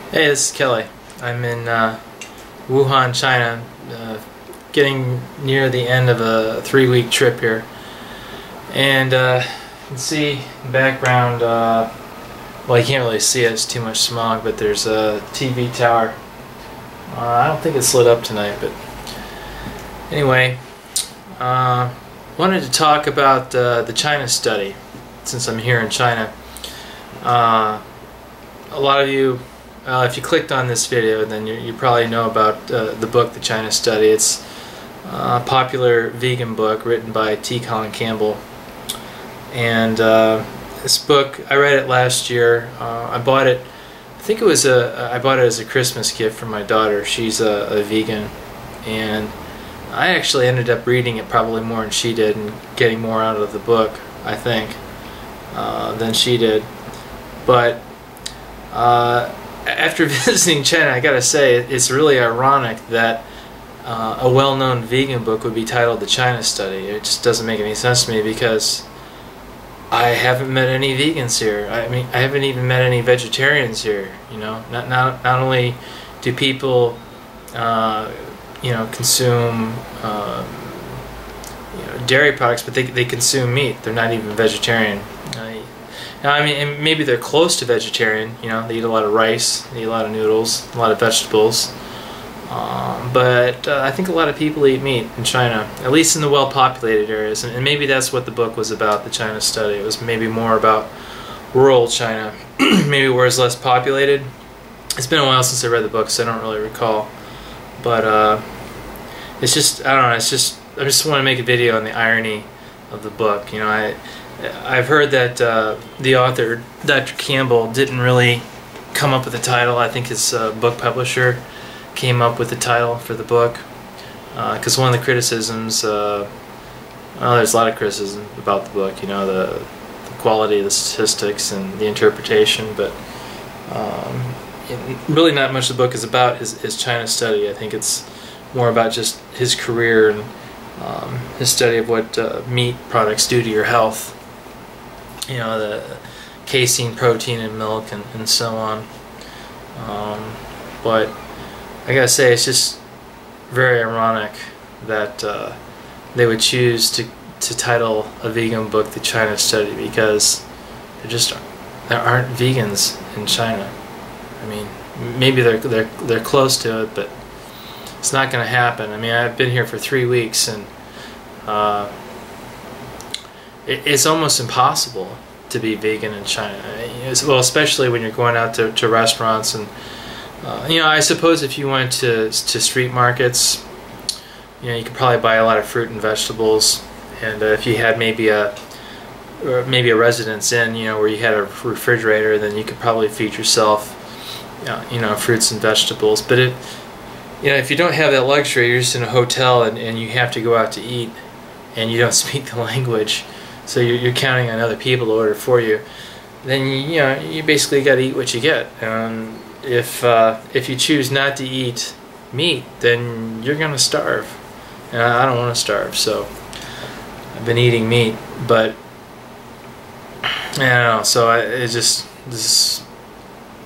Hey, this is Kelly. I'm in Wuhan, China, getting near the end of a 3-week trip here. And you can see in the background, well, you can't really see it, it's too much smog, but there's a TV tower. I don't think it's lit up tonight, but anyway, wanted to talk about the China study, since I'm here in China. A lot of you, if you clicked on this video, then you probably know about the book, The China Study. It's a popular vegan book written by T. Colin Campbell. And this book, I read it last year. I bought it, I think it was I bought it as a Christmas gift for my daughter. She's a vegan. And I actually ended up reading it probably more than she did and getting more out of the book, I think, than she did. But after visiting China, I gotta say, it's really ironic that a well-known vegan book would be titled The China Study. It just doesn't make any sense to me, because I haven't met any vegans here. I mean, I haven't even met any vegetarians here. You know, not only do people you know, consume you know, dairy products, but they consume meat. They're not even vegetarian. I mean, and maybe they're close to vegetarian. You know, they eat a lot of rice, they eat a lot of noodles, a lot of vegetables. But I think a lot of people eat meat in China, at least in the well-populated areas. And maybe that's what the book was about, The China Study. It was maybe more about rural China, maybe where it's less populated. It's been a while since I read the book, so I don't really recall. But it's just, I don't know, it's just, I just want to make a video on the irony of the book. You know, I've heard that the author, Dr. Campbell, didn't really come up with the title. I think his book publisher came up with the title for the book, because one of the criticisms, well, there's a lot of criticism about the book, you know, the quality of the statistics and the interpretation, but really not much of the book is about his China study. I think it's more about just his career and his study of what meat products do to your health. You know, the casein, protein in milk, and so on. But I gotta say, it's just very ironic that they would choose to title a vegan book The China Study, because there aren't vegans in China. I mean, maybe they're close to it, but it's not going to happen. I mean, I've been here for 3 weeks, and it's almost impossible to be vegan in China. Well, especially when you're going out to restaurants, and you know, I suppose if you went to street markets, you know, you could probably buy a lot of fruit and vegetables, and if you had maybe a residence inn, you know, where you had a refrigerator, then you could probably feed yourself, you know, fruits and vegetables. But you know, if you don't have that luxury, you're just in a hotel and you have to go out to eat, and you don't speak the language, so you're counting on other people to order for you, then you know, you basically got to eat what you get. And if you choose not to eat meat, then you're gonna starve, and I don't want to starve. So I've been eating meat, but I don't know. So this is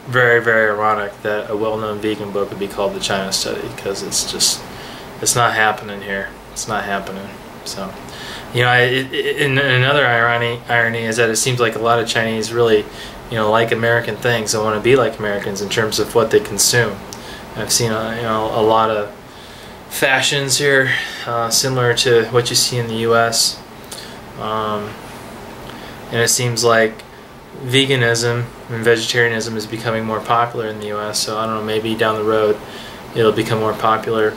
very, very ironic that a well-known vegan book would be called The China Study, because it's not happening here. It's not happening. So, you know, and another irony is that it seems like a lot of Chinese really, you know, like American things and want to be like Americans in terms of what they consume. I've seen you know, a lot of fashions here similar to what you see in the U.S. And it seems like veganism and vegetarianism is becoming more popular in the U.S. So I don't know, maybe down the road it'll become more popular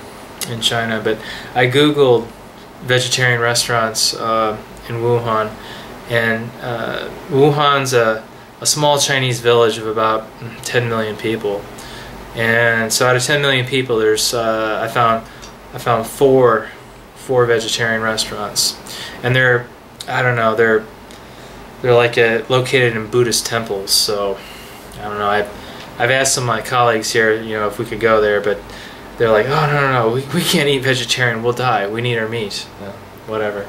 in China. But I googled vegetarian restaurants in Wuhan, and Wuhan's a small Chinese village of about 10 million people. And so out of 10 million people, there's I found four vegetarian restaurants, and I don't know, they're like located in Buddhist temples. So I don't know. I've asked some of my colleagues here, you know, if we could go there, but they're like, oh, no, we can't eat vegetarian. We'll die. We need our meat. Whatever.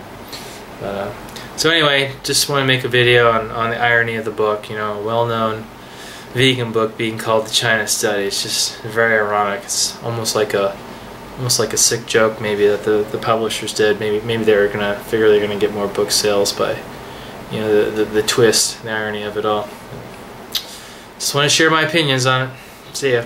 So anyway, just want to make a video on the irony of the book. You know, well-known vegan book being called the China Study. It's just very ironic. It's almost like a sick joke maybe that the publishers did. Maybe they're gonna figure they're gonna get more book sales by, you know, the twist, the irony of it all. Just want to share my opinions on it. See ya.